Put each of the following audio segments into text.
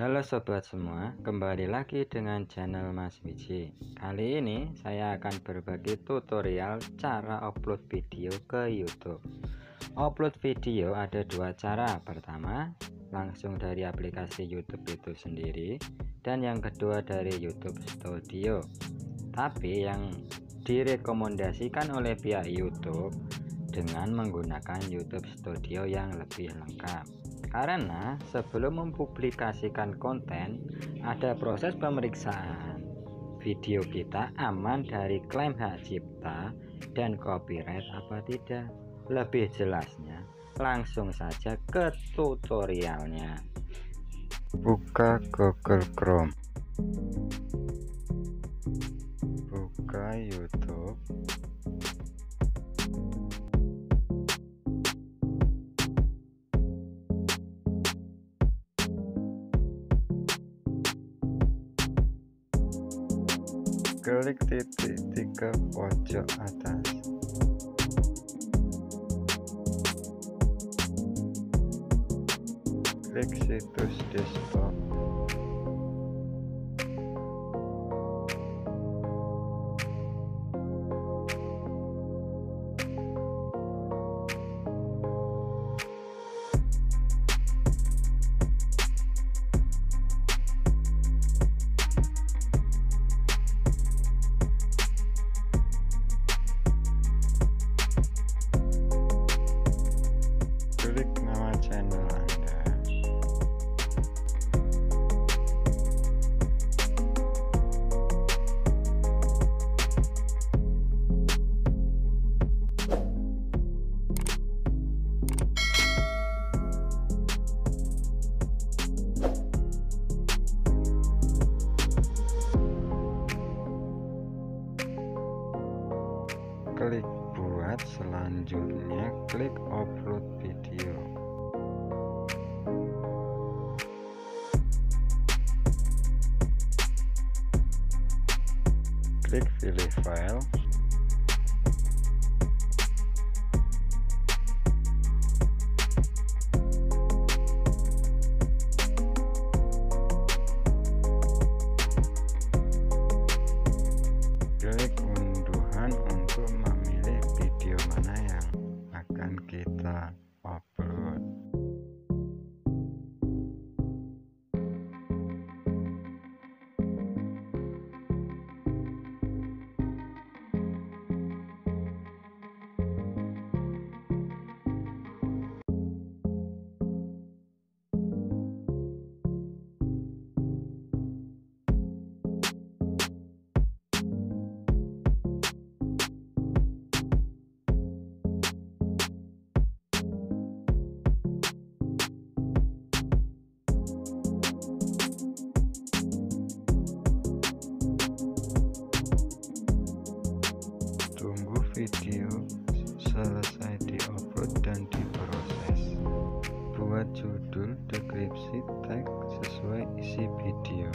Halo sobat semua, kembali lagi dengan channel Mas Wiji. Kali ini saya akan berbagi tutorial cara upload video ke YouTube. Upload video ada dua cara. Pertama, langsung dari aplikasi YouTube itu sendiri, dan yang kedua dari YouTube Studio. Tapi yang direkomendasikan oleh pihak YouTube dengan menggunakan YouTube Studio yang lebih lengkap. Karena sebelum mempublikasikan konten, ada proses pemeriksaan video kita aman dari klaim hak cipta dan copyright apa tidak. Lebih jelasnya, langsung saja ke tutorialnya. Buka Google Chrome, buka YouTube, klik titik 3 pojok atas, klik situs desktop, klik nama channel Anda, klik buat, selanjutnya klik upload video. Klik pilih file, klik unduhan untuk memilih video mana yang akan kita upload. Tunggu video selesai diupload dan diproses. Buat judul, deskripsi, tag sesuai isi video.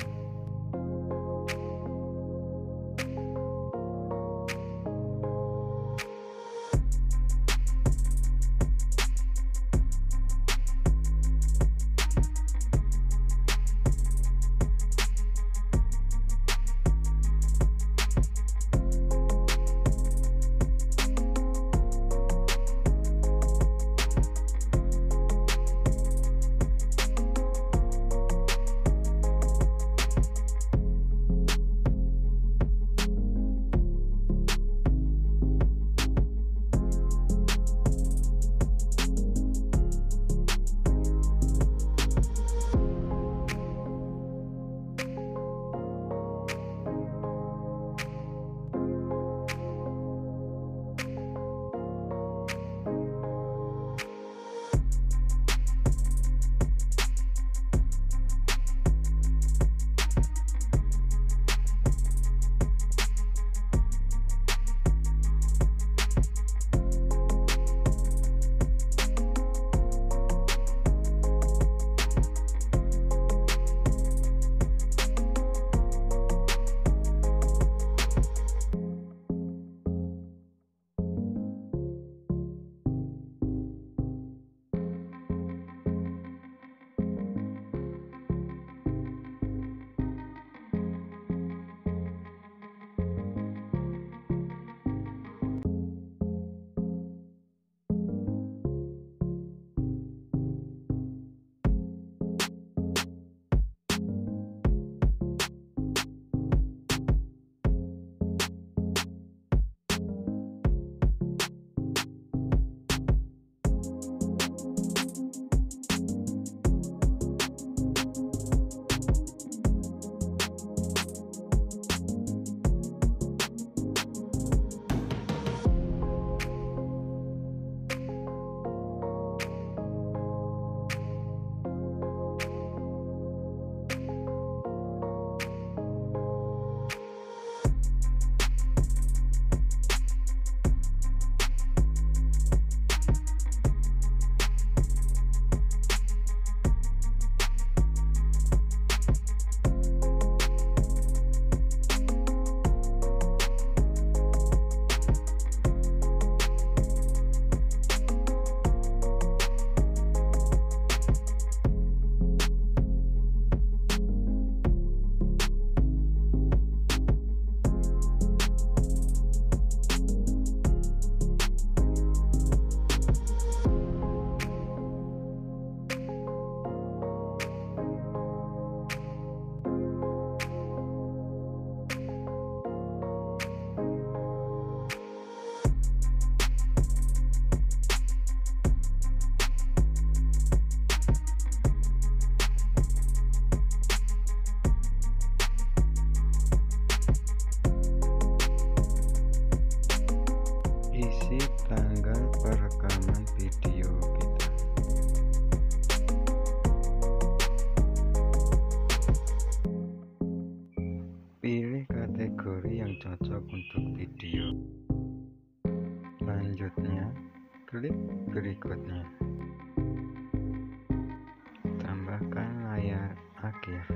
Selanjutnya, klik berikutnya. Tambahkan layar akhir.